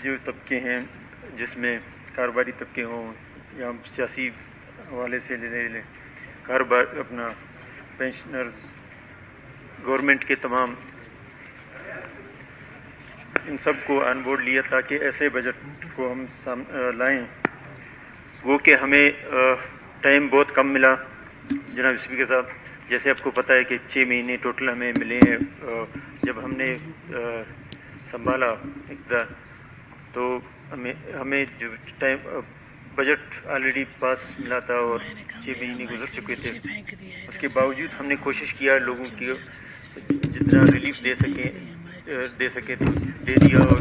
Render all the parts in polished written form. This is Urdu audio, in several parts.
جو طبقے ہیں جس میں کاروباری طبقے ہوں یا سیاسی حوالے سے لے لیں کاروبار اپنا پینشنرز گورنمنٹ کے تمام ان سب کو آن بورڈ لیا تاکہ ایسے بجٹ کو ہم لائیں وہ کہ ہمیں ٹائم بہت کم ملا جناب اسپیکر صاحب. جیسے آپ کو پتہ ہے کہ 6 مہینے ٹوٹل ہمیں ملے ہیں جب ہم نے سنبھالا اقتدار تو ہمیں جو ٹائم بجٹ آلریڈی پاس ملا تھا اور 6 مہینے گزر چکے تھے. اس کے باوجود ہم نے کوشش کیا لوگوں کی جتنا ریلیف دے سکے تو دے دیا اور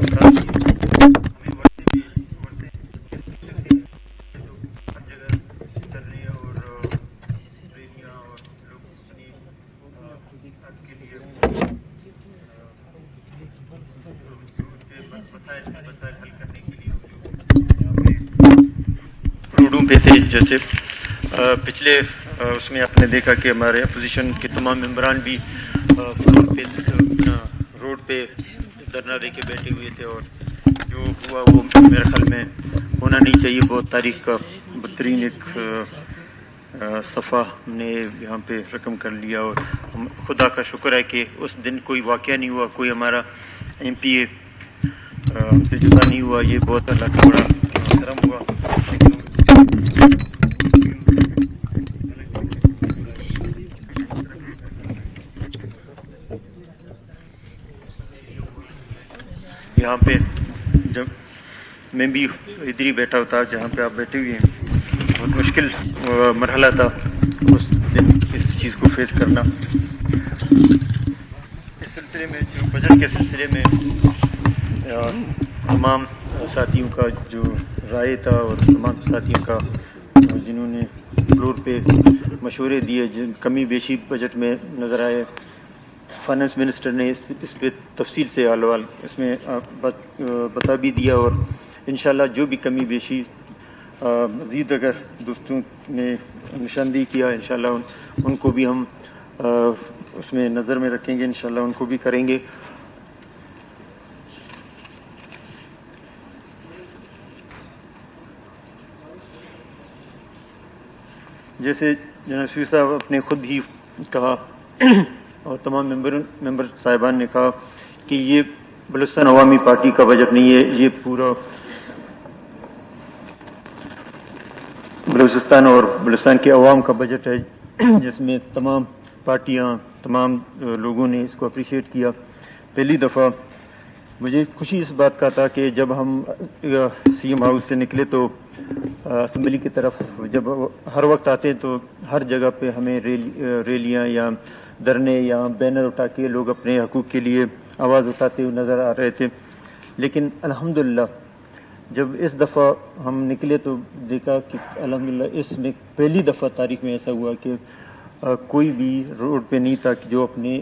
مسائل حل کرنے کے لیے روڈوں پہ تھے. جیسے پچھلے اس میں آپ نے دیکھا کہ ہمارے اپوزیشن کے تمام ممبران بھی روڈ پہ دھرنا دے کے بیٹھے ہوئے تھے اور جو ہوا وہ میرے خیال میں ہونا نہیں چاہیے. بہت تاریخ کا بدترین ایک صفحہ ہم نے یہاں پہ رقم کر لیا اور خدا کا شکر ہے کہ اس دن کوئی واقعہ نہیں ہوا, کوئی ہمارا ایم پی اے ہم سے جدا نہیں ہوا. یہ بہت اللہ کا بڑا کرم ہوا. یہاں پہ جب میں بھی ادھر ہی بیٹھا ہوتا جہاں پہ آپ بیٹھے ہوئے ہیں, بہت مشکل مرحلہ تھا اس دن اس چیز کو فیس کرنا. اس سلسلے میں جو بجٹ کے سلسلے میں تمام ساتھیوں کا جو رائے تھا اور تمام ساتھیوں کا جنہوں نے فلور پہ مشورے دیے, جن کمی بیشی بجٹ میں نظر آئے, فائنانس منسٹر نے اس پہ تفصیل سے حوال اس میں بتا بھی دیا اور انشاءاللہ جو بھی کمی بیشی مزید اگر دوستوں نے نشاندہی کیا انشاءاللہ ان کو بھی ہم اس میں نظر میں رکھیں گے, انشاءاللہ ان کو بھی کریں گے. جیسے جناب اسپیکر صاحب آپ نے خود ہی کہا اور تمام ممبر صاحبان نے کہا کہ یہ بلوچستان عوامی پارٹی کا بجٹ نہیں ہے, یہ پورا بلوچستان اور بلوچستان کے عوام کا بجٹ ہے جس میں تمام پارٹیاں تمام لوگوں نے اس کو اپریشیٹ کیا. پہلی دفعہ مجھے خوشی اس بات کا تھا کہ جب ہم سی ایم ہاؤس سے نکلے تو اسمبلی کی طرف جب ہر وقت آتے تو ہر جگہ پہ ہمیں ریلیاں یا دھرنے یا بینر اٹھا کے لوگ اپنے حقوق کے لیے آواز اٹھاتے ہوئے نظر آ رہے تھے. لیکن الحمدللہ جب اس دفعہ ہم نکلے تو دیکھا کہ الحمدللہ اس میں پہلی دفعہ تاریخ میں ایسا ہوا کہ کوئی بھی روڈ پہ نہیں تھا جو اپنے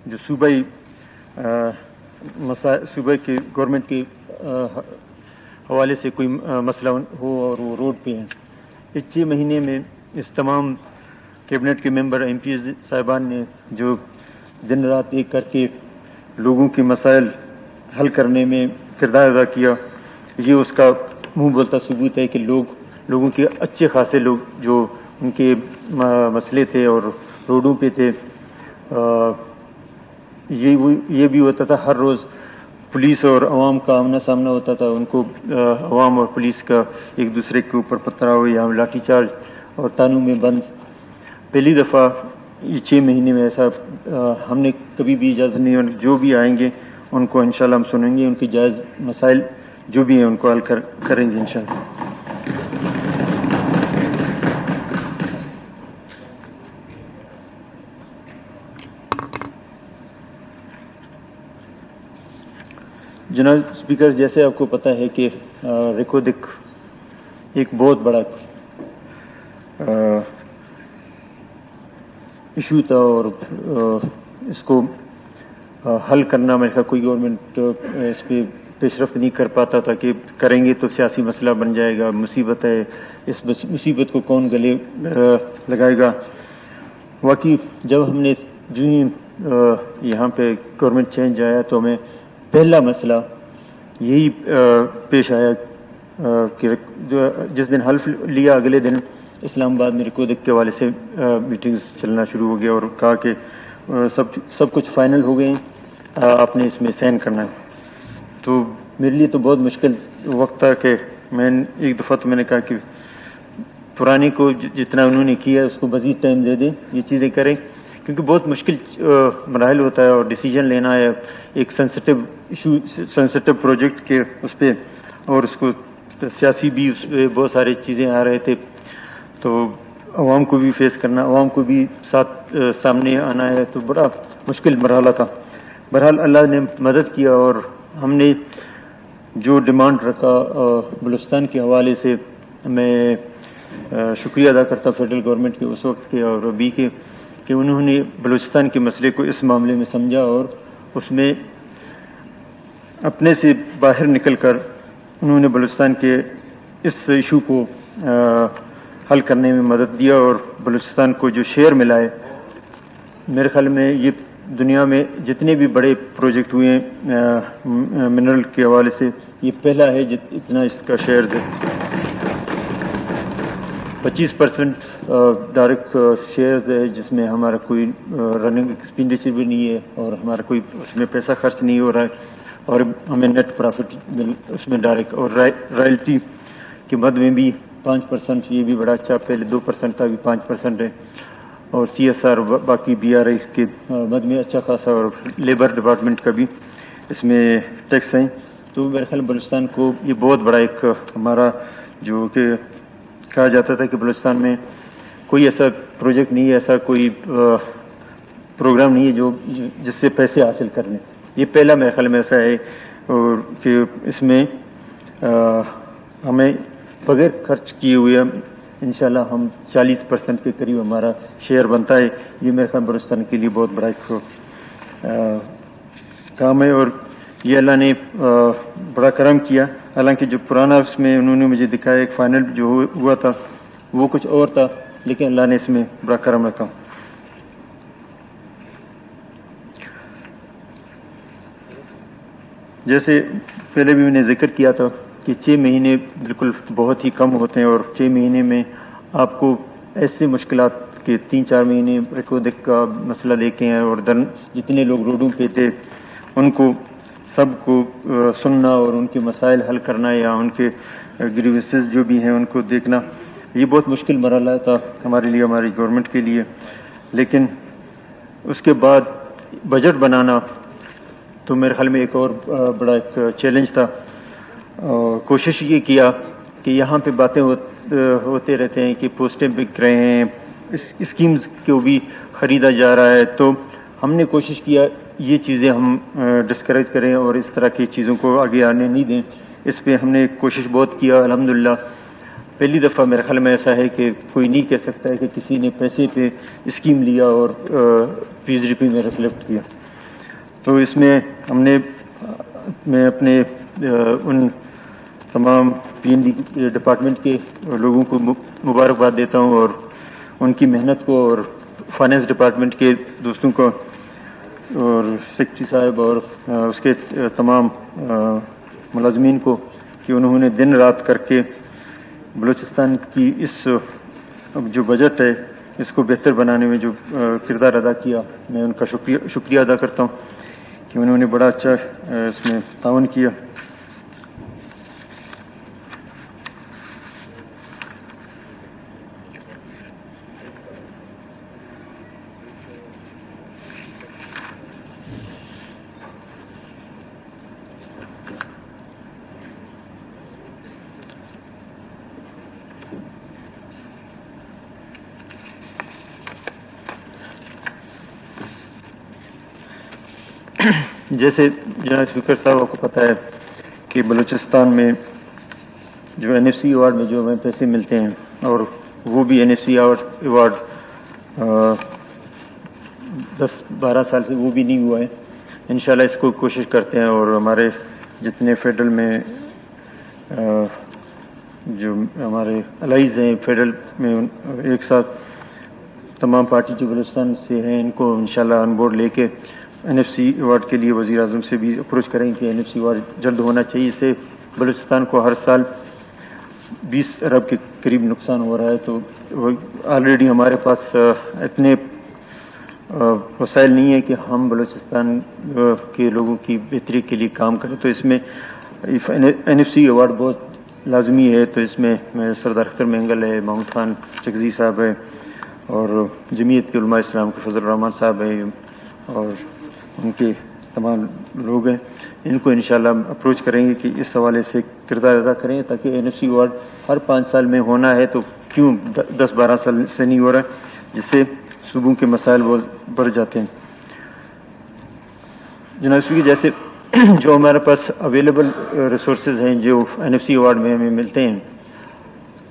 جو صوبائی کے گورنمنٹ کے حوالے سے کوئی مسئلہ ہو اور وہ روڈ پہ ہیں. اس 6 مہینے میں اس تمام کیبنٹ کے ممبر ایم پی صاحبان نے جو دن رات ایک کر کے لوگوں کے مسائل حل کرنے میں کردار ادا کیا, یہ اس کا منہ بولتا ثبوت ہے کہ لوگوں کے اچھے خاصے لوگ جو ان کے مسئلے تھے اور روڈوں پہ تھے. یہ بھی ہوتا تھا ہر روز پولیس اور عوام کا آمنا سامنا ہوتا تھا, ان کو عوام اور پولیس کا ایک دوسرے کے اوپر پتھراؤ یا لاٹھی چارج اور تانوں میں بند. پہلی دفعہ یہ 6 مہینے میں ایسا ہم نے کبھی بھی اجازت نہیں, اور جو بھی آئیں گے ان کو انشاءاللہ ہم سنیں گے, ان کے جائز مسائل جو بھی ہیں ان کو حل کریں گے انشاءاللہ. جناب اسپیکر, جیسے آپ کو پتہ ہے کہ ریکودک ایک بہت بڑا ایشو تھا اور اس کو حل کرنا میرے خیال کوئی گورنمنٹ اس پہ پیش رفت نہیں کر پاتا تھا کہ کریں گے تو سیاسی مسئلہ بن جائے گا, مصیبت ہے, اس مصیبت کو کون گلے لگائے گا. واقعی جب ہم نے یہاں پہ گورنمنٹ چینج آیا تو ہمیں پہلا مسئلہ یہی پیش آیا کہ جس دن حلف لیا اگلے دن اسلام آباد میں ریکودک کے حوالے سے میٹنگز چلنا شروع ہو گیا اور کہا کہ سب کچھ فائنل ہو گئے ہیں، آپ نے اس میں سائن کرنا ہے۔ تو میرے لیے تو بہت مشکل وقت تھا کہ ایک دفعہ تو میں نے کہا کہ پرانے کو جتنا انہوں نے کیا اس کو مزید ٹائم دے دیں، یہ چیزیں کریں، کیونکہ بہت مشکل مراحل ہوتا ہے اور ڈیسیجن لینا ہے ایک سینسٹیو پروجیکٹ کے اس پہ، اور اس کو سیاسی بھی اس پہ بہت ساری چیزیں آ رہے تھے، تو عوام کو بھی فیس کرنا، عوام کو بھی سامنے آنا ہے، تو بڑا مشکل مرحلہ تھا۔ بہرحال اللہ نے مدد کیا اور ہم نے جو ڈیمانڈ رکھا بلوچستان کے حوالے سے، میں شکریہ ادا کرتا فیڈرل گورنمنٹ کے اس وقت کے اور ابھی کے، کہ انہوں نے بلوچستان کے مسئلے کو اس معاملے میں سمجھا اور اس میں اپنے سے باہر نکل کر انہوں نے بلوچستان کے اس ایشو کو حل کرنے میں مدد دیا، اور بلوچستان کو جو شیئر ملا ہے، میرے خیال میں یہ دنیا میں جتنے بھی بڑے پروجیکٹ ہوئے ہیں منرل کے حوالے سے، یہ پہلا ہے اتنا اس کا شیئرز ہے۔ 25% ڈائریکٹ شیئرز ہے، جس میں ہمارا کوئی رننگ ایکسپینڈیچر بھی نہیں ہے اور ہمارا کوئی اس میں پیسہ خرچ نہیں ہو رہا ہے، اور ہمیں نیٹ پروفٹ اس میں ڈائریکٹ، اور رائلٹی کے مد میں بھی 5%، یہ بھی بڑا اچھا، پہلے 2% تھا، ابھی 5% ہے، اور CSR باقی BRI کے مد میں اچھا خاصا، اور لیبر ڈپارٹمنٹ کا بھی اس میں ٹیکس ہیں۔ تو میرے خیال بلوچستان کو یہ بہت بڑا ایک ہمارا جو کہ کہا جاتا تھا کہ بلوچستان میں کوئی ایسا پروجیکٹ نہیں ہے، ایسا کوئی پروگرام نہیں ہے جو جس سے پیسے حاصل کر لیں، یہ پہلا میرے خیال میں ایسا ہے، اور کہ اس میں ہمیں بغیر خرچ کیے ہوئے انشاءاللہ ہم 40% کے قریب ہمارا شیئر بنتا ہے، یہ میرے خیال بلوچستان کے لیے بہت بڑا ایک کام ہے، اور یہ اللہ نے بڑا کرم کیا۔ حالانکہ جو پرانا اس میں انہوں نے مجھے دکھایا ایک فائنل جو ہوا تھا وہ کچھ اور تھا، لیکن اللہ نے اس میں بڑا کرم رکھا۔ جیسے پہلے بھی میں نے ذکر کیا تھا کہ 6 مہینے بالکل بہت ہی کم ہوتے ہیں، اور 6 مہینے میں آپ کو ایسے مشکلات کہ 3-4 مہینے ریکودک کا مسئلہ لے کے ہیں، اور جتنے لوگ روڈوں پہ تھے ان کو سب کو سننا اور ان کے مسائل حل کرنا، یا ان کے گریوینسز جو بھی ہیں ان کو دیکھنا، یہ بہت مشکل مرحلہ تھا ہمارے لیے، ہماری گورنمنٹ کے لیے۔ لیکن اس کے بعد بجٹ بنانا تو میرے خیال میں ایک اور بڑا ایک چیلنج تھا۔ کوشش یہ کیا کہ یہاں پہ باتیں ہوتے رہتے ہیں کہ پوسٹیں بک رہے ہیں، اسکیمز کو بھی خریدا جا رہا ہے، تو ہم نے کوشش کیا یہ چیزیں ہم ڈسکریج کریں اور اس طرح کی چیزوں کو آگے آنے نہیں دیں۔ اس پہ ہم نے کوشش بہت کیا، الحمدللہ پہلی دفعہ میرے خیال میں ایسا ہے کہ کوئی نہیں کہہ سکتا ہے کہ کسی نے پیسے پہ اسکیم لیا اور PGDP میں ریفلیکٹ کیا۔ تو اس میں میں اپنے ان تمام PNB ڈپارٹمنٹ کے لوگوں کو مبارکباد دیتا ہوں، اور ان کی محنت کو، اور فائنانس ڈپارٹمنٹ کے دوستوں کو، اور سیکرٹری صاحب اور اس کے تمام ملازمین کو، کہ انہوں نے دن رات کر کے بلوچستان کی اس جو بجٹ ہے اس کو بہتر بنانے میں جو کردار ادا کیا، میں ان کا شکریہ ادا کرتا ہوں کہ انہوں نے بڑا اچھا اس میں تعاون کیا۔ جیسے جناب اسپیکر صاحب آپ کو پتہ ہے کہ بلوچستان میں جو NFC ایوارڈ میں جو ہمیں پیسے ملتے ہیں، اور وہ بھی NFC ایوارڈ 10-12 سال سے وہ بھی نہیں ہوا ہے۔ انشاءاللہ اس کو کوشش کرتے ہیں، اور ہمارے جتنے فیڈرل میں جو ہمارے الائز ہیں فیڈرل میں، ایک ساتھ تمام پارٹی جو بلوچستان سے ہیں ان کو انشاءاللہ آن بورڈ لے کے NFC ایوارڈ کے لیے وزیر اعظم سے بھی اپروچ کریں کہ NFC ایوارڈ جلد ہونا چاہیے. اس سے بلوچستان کو ہر سال 20 ارب کے قریب نقصان ہو رہا ہے. تو آلریڈی ہمارے پاس اتنے وسائل نہیں ہیں کہ ہم بلوچستان کے لوگوں کی بہتری کے لیے کام کریں. تو اس میں NFC ایوارڈ بہت لازمی ہے. تو اس میں سردار اختر مینگل ہے, محمود خان چکزی صاحب ہے, اور جمعیت کے علماء اسلام کے فضل الرحمان صاحب ہیں, اور ان کے تمام لوگ ہیں. ان کو انشاءاللہ اپروچ کریں گے کہ اس حوالے سے کردار ادا کریں, تاکہ NFC ایوارڈ ہر 5 سال میں ہونا ہے تو کیوں 10-12 سال سے نہیں ہو رہا, جس سے صوبوں کے مسائل بہت بڑھ جاتے ہیں. جناب اسپیکر, جیسے جو ہمارے پاس اویلیبل ریسورسز ہیں جو NFC ایوارڈ میں ہمیں ملتے ہیں,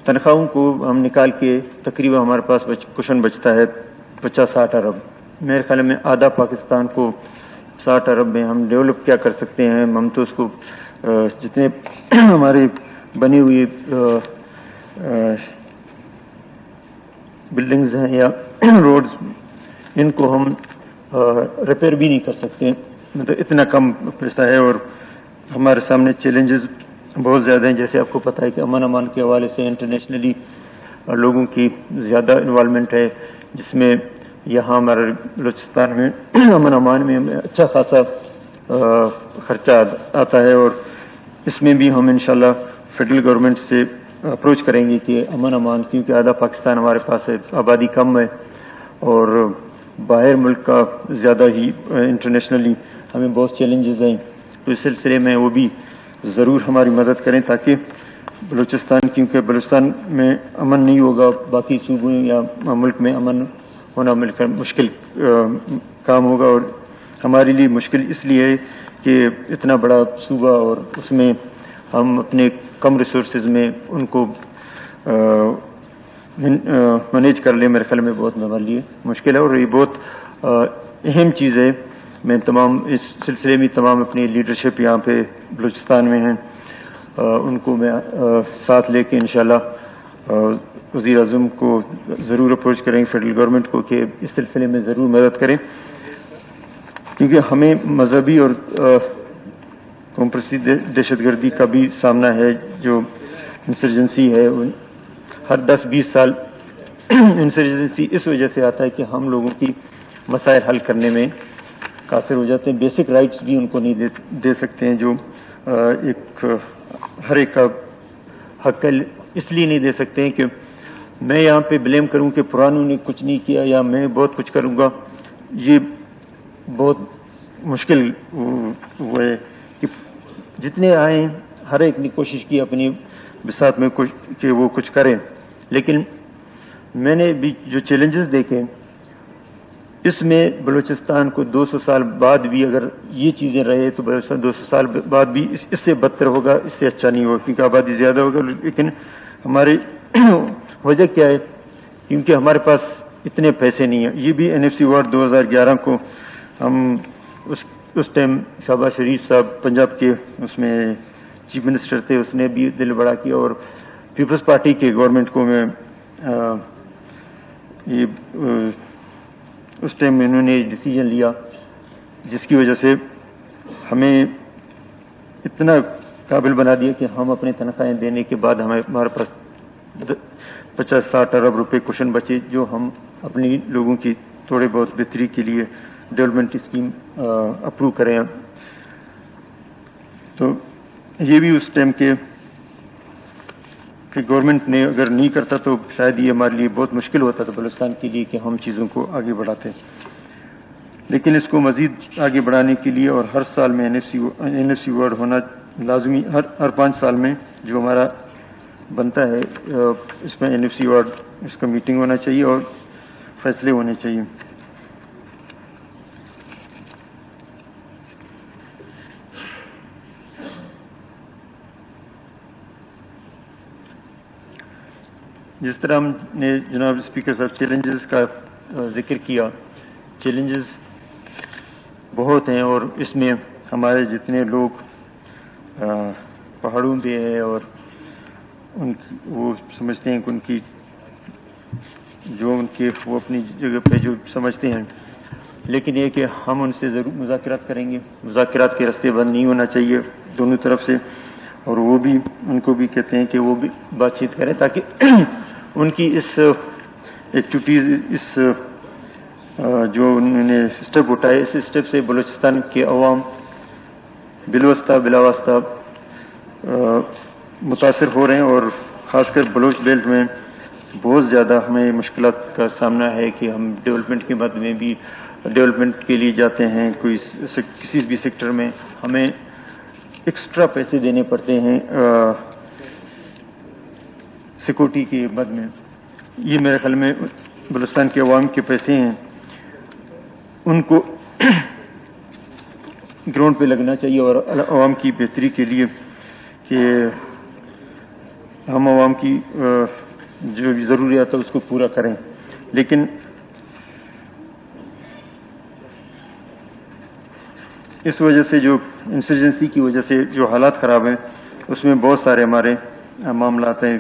تنخواہوں کو ہم نکال کے تقریباً ہمارے پاس کشن بچتا ہے 50-60 ارب. میرے خیال میں آدھا پاکستان کو 60 ارب میں ہم ڈیولپ کیا کر سکتے ہیں. ہم تو اس کو جتنے ہمارے بنی ہوئی بلڈنگز ہیں یا روڈز, ان کو ہم ریپیئر بھی نہیں کر سکتے. مطلب اتنا کم پیسہ ہے, اور ہمارے سامنے چیلنجز بہت زیادہ ہیں. جیسے آپ کو پتہ ہے کہ امن امان کے حوالے سے انٹرنیشنلی لوگوں کی زیادہ انوالومنٹ ہے, جس میں یہاں ہمارے بلوچستان میں امن امان میں اچھا خاصا خرچہ آتا ہے. اور اس میں بھی ہم انشاءاللہ فیڈرل گورنمنٹ سے اپروچ کریں گے کہ امن امان, کیونکہ آدھا پاکستان ہمارے پاس ہے, آبادی کم ہے, اور باہر ملک کا زیادہ ہی انٹرنیشنلی ہمیں بہت چیلنجز ہیں. تو اس سلسلے میں وہ بھی ضرور ہماری مدد کریں, تاکہ بلوچستان, کیونکہ بلوچستان میں امن نہیں ہوگا, باقی صوبوں یا ملک میں امن ہونا مل کر مشکل کام ہوگا. اور ہمارے لیے مشکل اس لیے ہے کہ اتنا بڑا صوبہ اور اس میں ہم اپنے کم ریسورسز میں ان کو مینیج کر لیں. میرے خیال میں بہت ہمارے لیے مشکل ہے, اور یہ بہت اہم چیز ہے. میں تمام اس سلسلے میں تمام اپنی لیڈرشپ یہاں پہ بلوچستان میں ہیں, ان کو میں ساتھ لے کے انشاءاللہ وزیر اعظم کو ضرور اپروچ کریں, فیڈرل گورنمنٹ کو, کہ اس سلسلے میں ضرور مدد کریں. کیونکہ ہمیں مذہبی اور کمپرسی دہشت گردی کا بھی سامنا ہے. جو انسرجنسی ہے, ہر 10-20 سال انسرجنسی اس وجہ سے آتا ہے کہ ہم لوگوں کی مسائل حل کرنے میں قاصر ہو جاتے ہیں. بیسک رائٹس بھی ان کو نہیں دے سکتے ہیں, جو ایک ہر ایک کا حق ہے. اس لیے نہیں دے سکتے ہیں کہ میں یہاں پہ بلیم کروں کہ پرانوں نے کچھ نہیں کیا یا میں بہت کچھ کروں گا. یہ بہت مشکل وہ ہے کہ جتنے آئیں ہر ایک نے کوشش کی اپنی بساط میں کہ وہ کچھ کریں. لیکن میں نے بھی جو چیلنجز دیکھے, اس میں بلوچستان کو 200 سال بعد بھی اگر یہ چیزیں رہے تو بلوچستان 200 سال بعد بھی اس سے بدتر ہوگا, اس سے اچھا نہیں ہوگا, کیونکہ آبادی زیادہ ہوگا. لیکن ہمارے وجہ کیا ہے, کیونکہ ہمارے پاس اتنے پیسے نہیں ہیں. یہ بھی NFC ایوارڈ 2011 کو ہم اس ٹائم شہباز شریف صاحب پنجاب کے اس میں چیف منسٹر تھے, اس نے بھی دل بڑا کیا, اور پیپلز پارٹی کے گورنمنٹ کو میں اس ٹائم میں انہوں نے ڈیسیجن لیا, جس کی وجہ سے ہمیں اتنا قابل بنا دیا کہ ہم اپنے تنخواہیں دینے کے بعد ہمارے پاس 50-60 ارب روپے کشن بچے, جو ہم اپنی لوگوں کی تھوڑے بہت بہتری کے لیے ڈیولپمنٹ اسکیم اپروو کریں. تو یہ بھی اس ٹائم کے کہ گورنمنٹ نے اگر نہیں کرتا تو شاید یہ ہمارے لیے بہت مشکل ہوتا تھا بلوچستان کے لیے کہ ہم چیزوں کو آگے بڑھاتے. لیکن اس کو مزید آگے بڑھانے کے لیے اور ہر سال میں NFC ایوارڈ ہونا لازمی, ہر 5 سال میں جو ہمارا بنتا ہے اس میں NFC ایوارڈ, اس کا میٹنگ ہونا چاہیے اور فیصلے ہونے چاہیے. جس طرح ہم نے جناب اسپیکر صاحب چیلنجز کا ذکر کیا, چیلنجز بہت ہیں, اور اس میں ہمارے جتنے لوگ پہاڑوں پہ ہیں اور وہ سمجھتے ہیں کہ ان کی وہ اپنی جگہ پہ جو سمجھتے ہیں لیکن یہ کہ ہم ان سے ضرور مذاکرات کریں گے. مذاکرات کے راستے بند نہیں ہونا چاہیے دونوں طرف سے, اور وہ بھی ان کو بھی کہتے ہیں کہ وہ بھی بات چیت کریں تاکہ ان کی اس ایکٹیویٹیز, اس جو انہوں نے اسٹیپ اٹھائے, اس اسٹیپ سے بلوچستان کے عوام بالواسطہ بلاواسطہ متاثر ہو رہے ہیں, اور خاص کر بلوچ بیلٹ میں بہت زیادہ ہمیں مشکلات کا سامنا ہے کہ ہم ڈیولپمنٹ کے بعد میں بھی ڈیولپمنٹ کے لیے جاتے ہیں, کوئی کسی بھی سیکٹر میں ہمیں ایکسٹرا پیسے دینے پڑتے ہیں سیکورٹی کے بعد میں. یہ میرے خیال میں بلوچستان کے عوام کے پیسے ہیں, ان کو گراؤنڈ پہ لگنا چاہیے اور عوام کی بہتری کے لیے کہ ہم عوام کی جو بھی ضروریات ہے اس کو پورا کریں. لیکن اس وجہ سے جو انسرجنسی کی وجہ سے جو حالات خراب ہیں اس میں بہت سارے ہمارے معاملات ہیں,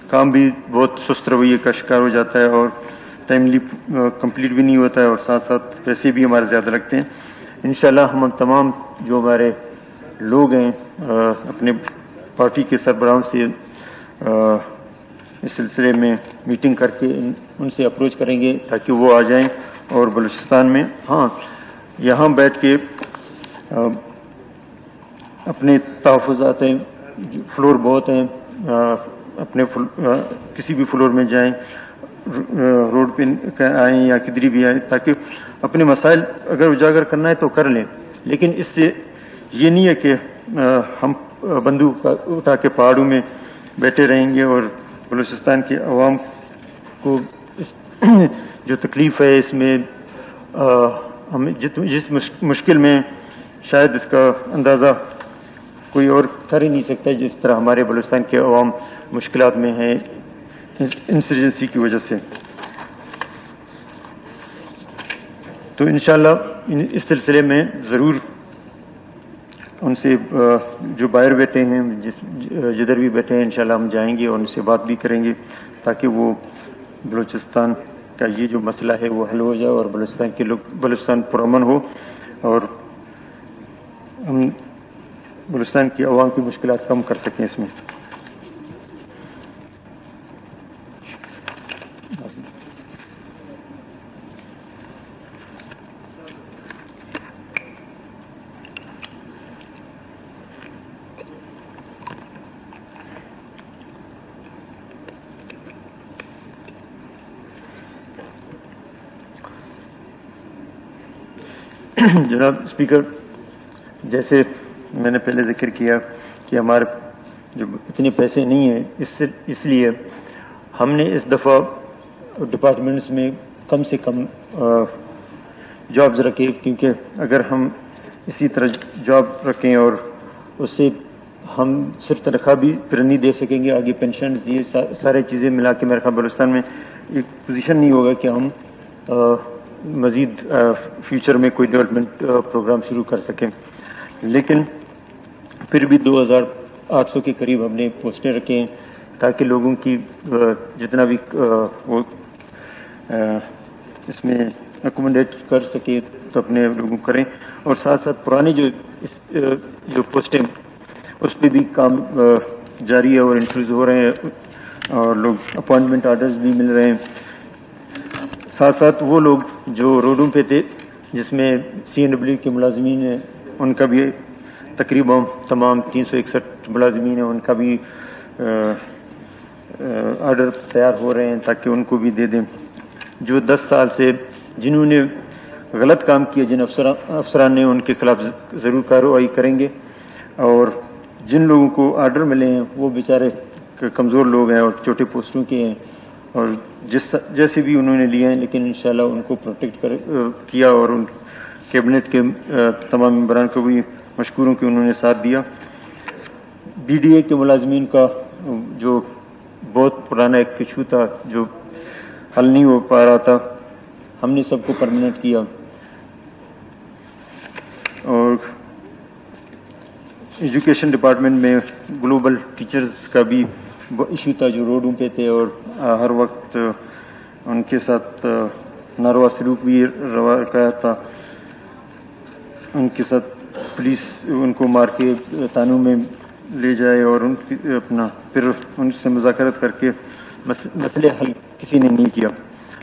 کام بھی بہت سست رویے کا شکار ہو جاتا ہے اور ٹائملی کمپلیٹ بھی نہیں ہوتا ہے, اور ساتھ ساتھ پیسے بھی ہمارے زیادہ لگتے ہیں. انشاءاللہ ہم تمام جو ہمارے لوگ ہیں اپنے پارٹی کے سربراہوں سے اس سلسلے میں میٹنگ کر کے ان سے اپروچ کریں گے تاکہ وہ آ جائیں اور بلوچستان میں یہاں بیٹھ کے اپنے تحفظات ہیں, فلور بہت ہیں, اپنے کسی بھی فلور میں جائیں, روڈ پہ آئیں یا کدھر بھی آئیں, تاکہ اپنے مسائل اگر اجاگر کرنا ہے تو کر لیں. لیکن اس سے یہ نہیں ہے کہ ہم بندوق اٹھا کے پہاڑوں میں بیٹھے رہیں گے اور بلوچستان کے عوام کو جو تکلیف ہے اس میں ہم جس مشکل میں شاید اس کا اندازہ کوئی اور کر ہی نہیں سکتا جس طرح ہمارے بلوچستان کے عوام مشکلات میں ہیں انسرجنسی کی وجہ سے. تو انشاءاللہ اس سلسلے میں ضرور ان سے جو باہر بیٹھے ہیں جدھر بھی بیٹھے ہیں انشاءاللہ ہم جائیں گے اور ان سے بات بھی کریں گے تاکہ وہ بلوچستان کا یہ جو مسئلہ ہے وہ حل ہو جائے اور بلوچستان کے لوگ بلوچستان پرامن ہو اور ہم بلوچستان کی عوام کی مشکلات کم کر سکیں. اس میں جناب اسپیکر, جیسے میں نے پہلے ذکر کیا کہ ہمارے جو اتنے پیسے نہیں ہیں اس لیے ہم نے اس دفعہ ڈپارٹمنٹس میں کم سے کم جابز رکھے, کیونکہ اگر ہم اسی طرح جاب رکھیں اور اس سے ہم صرف تنخواہ بھی پھر نہیں دے سکیں گے, آگے پینشنز یہ سارے چیزیں ملا کے میرے خیال بلوچستان میں ایک پوزیشن نہیں ہوگا کہ ہم مزید فیوچر میں کوئی ڈیولپمنٹ پروگرام شروع کر سکیں. لیکن پھر بھی 2800 کے قریب ہم نے پوسٹیں رکھے ہیں تاکہ لوگوں کی جتنا بھی وہ اس میں اکوموڈیٹ کر سکے تو اپنے لوگوں کریں, اور ساتھ ساتھ پرانی جو پوسٹیں اس پہ بھی کام جاری ہے اور انٹرویوز ہو رہے ہیں اور لوگ اپوائنٹمنٹ آرڈرز بھی مل رہے ہیں. ساتھ ساتھ وہ لوگ جو روڈوں پہ تھے جس میں CNW کے ملازمین ہیں ان کا بھی تقریباً تمام 361 ملازمین ہیں, ان کا بھی آرڈر تیار ہو رہے ہیں تاکہ ان کو بھی دے دیں. جو 10 سال سے جنہوں نے غلط کام کیا جن افسران نے ان کے خلاف ضرور کارروائی کریں گے, اور جن لوگوں کو آرڈر ملے ہیں وہ بیچارے کمزور لوگ ہیں اور چھوٹے پوسٹوں کے ہیں اور جیسے بھی انہوں نے لیے ہیں, لیکن انشاءاللہ ان کو پروٹیکٹ کیا اور ان کیبنٹ کے تمام ممبران کو بھی مشکور ہوں کہ انہوں نے ساتھ دیا. BDA کے ملازمین کا جو بہت پرانا ایک ایشو تھا جو حل نہیں ہو پا رہا تھا, ہم نے سب کو پرماننٹ کیا. اور ایجوکیشن ڈپارٹمنٹ میں گلوبل ٹیچرز کا بھی ایشو تھا جو روڈوں پہ تھے اور ہر وقت ان کے ساتھ ناروا سلوک بھی روا رکھا تھا. ان کے ساتھ پولیس ان کو مار کے تانوں میں لے جائے اور ان کی پھر ان سے مذاکرات کر کے مسئلے حل کسی نے نہیں کیا.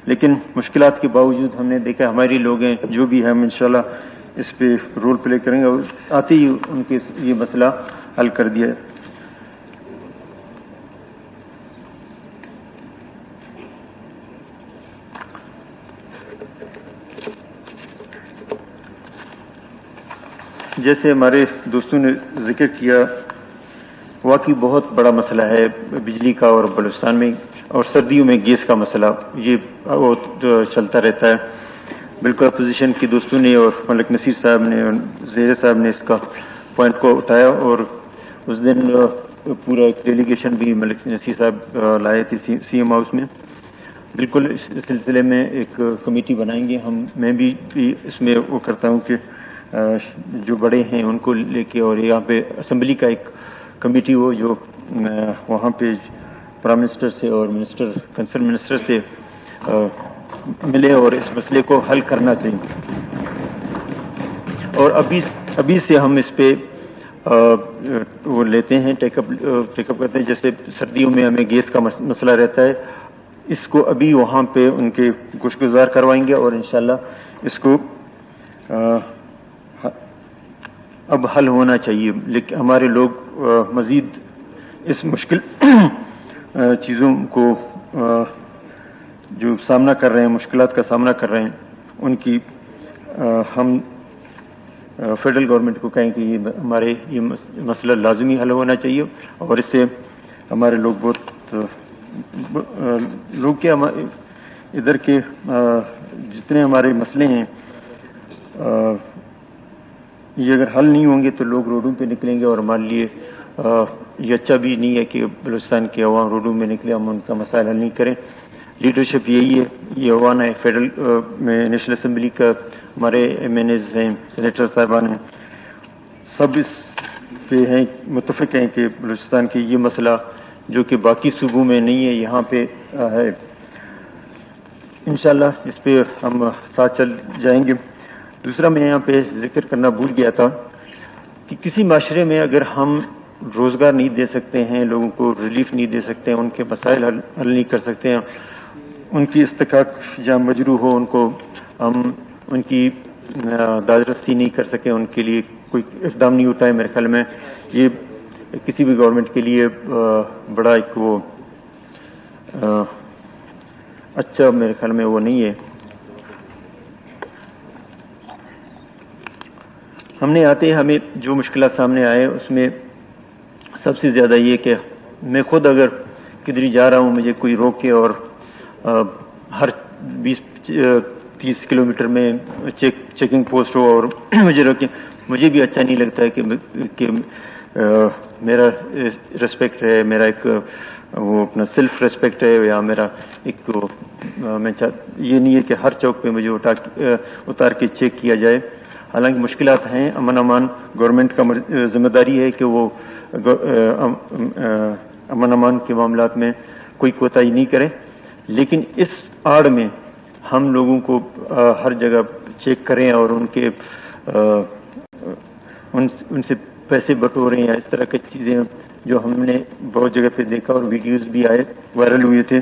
لیکن مشکلات کے باوجود ہم نے دیکھا ہماری لوگ ہیں جو بھی ہم انشاءاللہ اس پہ رول پلے کریں گے اور آتے ہی ان کے یہ مسئلہ حل کر دیا. جیسے ہمارے دوستوں نے ذکر کیا واقعی بہت بڑا مسئلہ ہے بجلی کا، اور بلوچستان میں اور سردیوں میں گیس کا مسئلہ یہ چلتا رہتا ہے. بالکل اپوزیشن کے دوستوں نے اور ملک نصیر صاحب نے اور زہیر صاحب نے اس کا پوائنٹ کو اٹھایا، اور اس دن پورا ایک ڈیلیگیشن بھی ملک نصیر صاحب لائے تھے سی ایم ہاؤس میں. بالکل اس سلسلے میں ایک کمیٹی بنائیں گے ہم. میں بھی اس میں وہ کرتا ہوں کہ جو بڑے ہیں ان کو لے کے، اور یہاں پہ اسمبلی کا ایک کمیٹی ہو جو وہاں پہ پرائم منسٹر سے اور کنسرن منسٹر سے ملے اور اس مسئلے کو حل کرنا چاہیے. اور ابھی سے ہم اس پہ وہ لیتے ہیں ٹیک اپ کرتے ہیں. جیسے سردیوں میں ہمیں گیس کا مسئلہ رہتا ہے، اس کو ابھی وہاں پہ ان کے گوشگزار کروائیں گے، اور انشاءاللہ اس کو اب حل ہونا چاہیے. لیکن ہمارے لوگ مزید اس مشکل چیزوں کو جو سامنا کر رہے ہیں، مشکلات کا سامنا کر رہے ہیں، ان کی ہم فیڈرل گورنمنٹ کو کہیں کہ یہ مسئلہ لازمی حل ہونا چاہیے. اور اس سے ہمارے لوگ بہت لوگ کیا ادھر کے جتنے ہمارے مسئلے ہیں یہ اگر حل نہیں ہوں گے تو لوگ روڈوں پہ نکلیں گے، اور ہمارے لیے یہ اچھا بھی نہیں ہے کہ بلوچستان کے عوام روڈوں میں نکلے، ہم ان کا مسائل حل نہیں کریں. لیڈرشپ یہی ہے، یہ عوام ہے فیڈرل میں نیشنل اسمبلی کا، ہمارے ایم این ایز ہیں، سینیٹر صاحبان ہیں، سب اس پہ ہیں متفق ہیں کہ بلوچستان کے یہ مسئلہ جو کہ باقی صوبوں میں نہیں ہے یہاں پہ ہے. انشاءاللہ اس پہ ہم ساتھ چل جائیں گے. دوسرا میں یہاں پہ ذکر کرنا بھول گیا تھا کہ کسی معاشرے میں اگر ہم روزگار نہیں دے سکتے ہیں، لوگوں کو ریلیف نہیں دے سکتے ہیں، ان کے مسائل حل نہیں کر سکتے ہیں، ان کی استحقاق جہاں مجروح ہو ان کو ہم ان کی داد رسی نہیں کر سکیں، ان کے لیے کوئی اقدام نہیں اٹھائے، میرے خیال میں یہ کسی بھی گورنمنٹ کے لیے بڑا ایک وہ اچھا میرے خیال میں وہ نہیں ہے. ہم نے آتے ہمیں جو مشکلات سامنے آئے اس میں سب سے زیادہ یہ کہ میں خود اگر کدھر جا رہا ہوں مجھے کوئی روکے اور ہر 20-30 کلومیٹر میں چیکنگ پوسٹ ہو اور مجھے روکے، مجھے بھی اچھا نہیں لگتا ہے کہ میرا ریسپیکٹ ہے، میرا ایک وہ اپنا سیلف ریسپیکٹ ہے، یا میرا ایک میں یہ نہیں ہے کہ ہر چوک پہ مجھے اتار کے چیک کیا جائے. حالانکہ مشکلات ہیں، امان گورنمنٹ کا ذمہ داری ہے کہ وہ امن کے معاملات میں کوئی کوتاہی نہیں کرے، لیکن اس آڑ میں ہم لوگوں کو ہر جگہ چیک کریں اور ان سے پیسے بٹوریں یا اس طرح کی چیزیں جو ہم نے بہت جگہ پہ دیکھا اور ویڈیوز بھی آئے وائرل ہوئے تھے.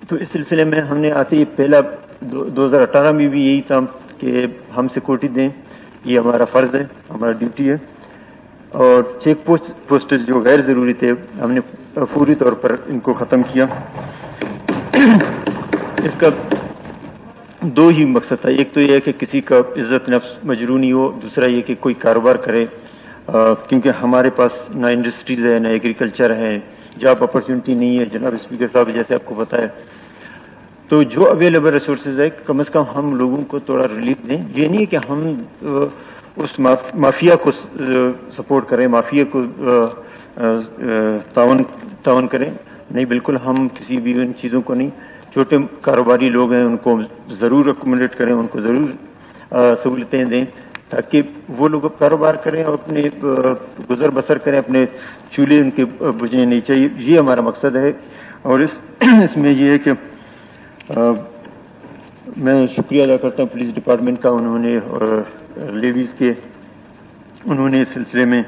تو اس سلسلے میں ہم نے آتے ہی پہلا 2018 میں بھی یہی تھا کہ ہم سیکورٹی دیں، یہ ہمارا فرض ہے، ہمارا ڈیوٹی ہے. اور چیک پوسٹ جو غیر ضروری تھے ہم نے فوری طور پر ان کو ختم کیا. اس کا دو ہی مقصد تھا، ایک تو یہ ہے کہ کسی کا عزت نفس مجروح نہیں ہو، دوسرا یہ کہ کوئی کاروبار کرے، کیونکہ ہمارے پاس نہ انڈسٹریز ہے، نہ ایگریکلچر ہے، جاب اپرچونٹی نہیں ہے. جناب اسپیکر صاحب جیسے آپ کو پتا ہے، تو جو اویلیبل ریسورسز ہے کم از کم ہم لوگوں کو تھوڑا ریلیف دیں. یہ نہیں ہے کہ ہم اس مافیا کو سپورٹ کریں، مافیا کو تعاون کریں، نہیں، بالکل ہم کسی بھی ان چیزوں کو نہیں. چھوٹے کاروباری لوگ ہیں ان کو ضرور اکوموڈیٹ کریں، ان کو ضرور سہولتیں دیں تاکہ وہ لوگ کاروبار کریں اور اپنے گزر بسر کریں، اپنے چولہے ان کے بجھنے نہیں چاہیے. یہ ہمارا مقصد ہے. اور اس میں یہ ہے کہ میں شکریہ ادا کرتا ہوں پولیس ڈپارٹمنٹ کا، انہوں نے لیویز کے انہوں نے اس سلسلے میں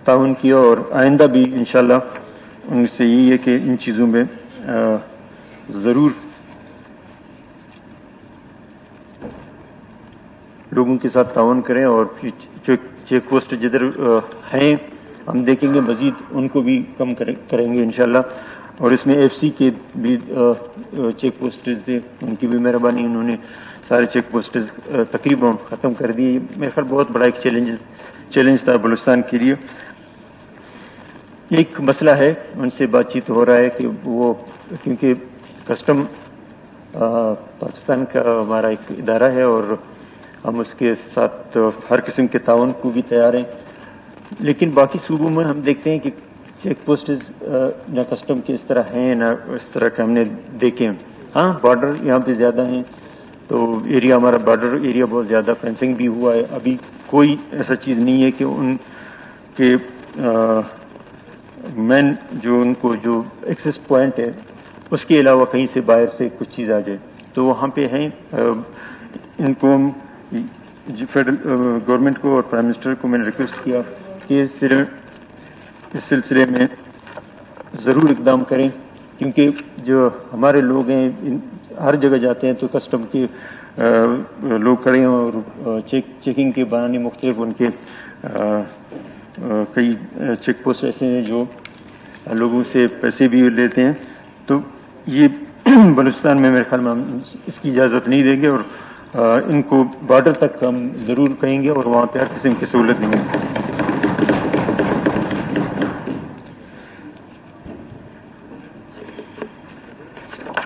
تعاون کیا، اور آئندہ بھی انشاءاللہ ان سے یہی ہے کہ ان چیزوں میں ضرور لوگوں کے ساتھ تعاون کریں، اور چیک پوسٹ جدھر ہیں ہم دیکھیں گے مزید ان کو بھی کم کریں گے انشاءاللہ، اور اس میں ایف سی کے بھی چیک پوسٹز تھے، ان کی بھی مہربانی، انہوں نے سارے چیک پوسٹز تقریباً ختم کر دیے۔ میرے خیال بہت بڑا ایک چیلنج تھا بلوچستان کے لیے۔ ایک مسئلہ ہے، ان سے بات چیت ہو رہا ہے کہ وہ کیونکہ کسٹم پاکستان کا ہمارا ایک ادارہ ہے اور ہم اس کے ساتھ ہر قسم کے تعاون کو بھی تیار ہیں، لیکن باقی صوبوں میں ہم دیکھتے ہیں کہ چیک پوسٹز نہ کسٹم کے اس طرح ہیں نہ اس طرح کے ہم نے دیکھے ہیں۔ ہاں بارڈر یہاں پہ زیادہ ہیں، تو ایریا ہمارا بارڈر ایریا بہت زیادہ فینسنگ بھی ہوا ہے، ابھی کوئی ایسا چیز نہیں ہے کہ ان کے مین جو ان کو جو ایکسس پوائنٹ ہے اس کے علاوہ کہیں سے باہر سے کچھ چیز آ جائے تو وہاں پہ ہیں۔ ان کو فیڈرل گورنمنٹ کو اور پرائم منسٹر کو میں نے ریکویسٹ کیا کہ اس سلسلے میں ضرور اقدام کریں، کیونکہ جو ہمارے لوگ ہیں ہر جگہ جاتے ہیں تو کسٹم کے لوگ کھڑے ہیں اور چیکنگ کے بہانے مختلف ان کے کئی چیک پوسٹ ایسے ہیں جو لوگوں سے پیسے بھی لیتے ہیں، تو یہ بلوچستان میں میرے خیال میں ہم اس کی اجازت نہیں دیں گے، اور ان کو بارڈر تک ہم ضرور کہیں گے اور وہاں پہ ہر قسم کی سہولت دیں گے۔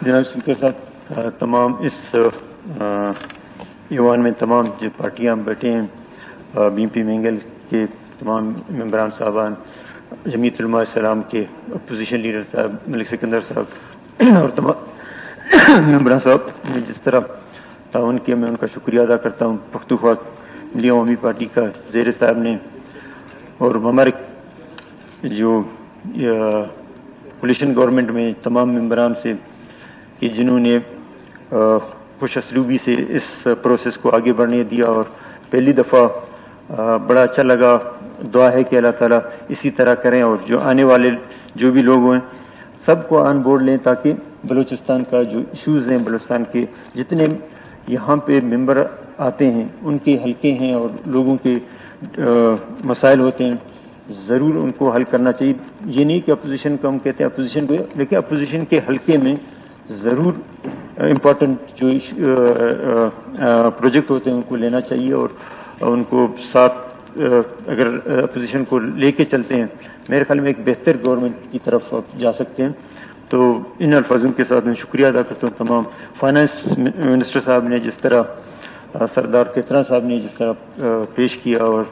جناب اسپیکر صاحب، تمام اس ایوان میں تمام جو پارٹیاں بیٹھے ہیں، بی پی مینگل کے تمام ممبران صاحبان، جمعیت علماء اسلام کے اپوزیشن لیڈر صاحب ملک سکندر صاحب اور تمام ممبران صاحب نے جس طرح تعاون کیا، میں ان کا شکریہ ادا کرتا ہوں۔ پختونخوا ملی عوامی پارٹی کا زیر صاحب نے اور ہمارے جو کولیشن گورنمنٹ میں تمام ممبران سے کہ جنہوں نے خوش اسلوبی سے اس پروسیس کو آگے بڑھنے دیا، اور پہلی دفعہ بڑا اچھا لگا۔ دعا ہے کہ اللہ تعالیٰ اسی طرح کریں اور جو آنے والے جو بھی لوگ ہیں سب کو آن بورڈ لیں، تاکہ بلوچستان کا جو ایشوز ہیں، بلوچستان کے جتنے یہاں پہ ممبر آتے ہیں ان کے حلقے ہیں اور لوگوں کے مسائل ہوتے ہیں، ضرور ان کو حل کرنا چاہیے۔ یہ نہیں کہ اپوزیشن کو ہم کہتے ہیں اپوزیشن کو، لیکن اپوزیشن کے حلقے میں ضرور امپورٹنٹ جو پروجیکٹ ہوتے ہیں ان کو لینا چاہیے، اور ان کو ساتھ اگر اپوزیشن کو لے کے چلتے ہیں میرے خیال میں ایک بہتر گورنمنٹ کی طرف جا سکتے ہیں۔ تو ان الفاظوں کے ساتھ میں شکریہ ادا کرتا ہوں تمام فائنانس منسٹر صاحب نے جس طرح، سردار کترا صاحب نے جس طرح پیش کیا اور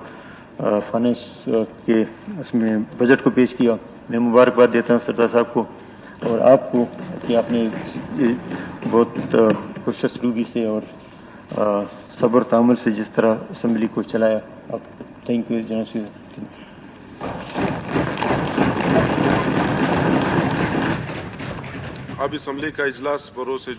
فائنانس کے اس میں بجٹ کو پیش کیا، میں مبارکباد دیتا ہوں سردار صاحب کو اور آپ کو کہ آپ نے بہت خوش اسلوبی سے اور صبر تعامل سے جس طرح اسمبلی کو چلایا۔ آپ تھینک یو جناب سے۔ اب اسمبلی کا اجلاس بروز سے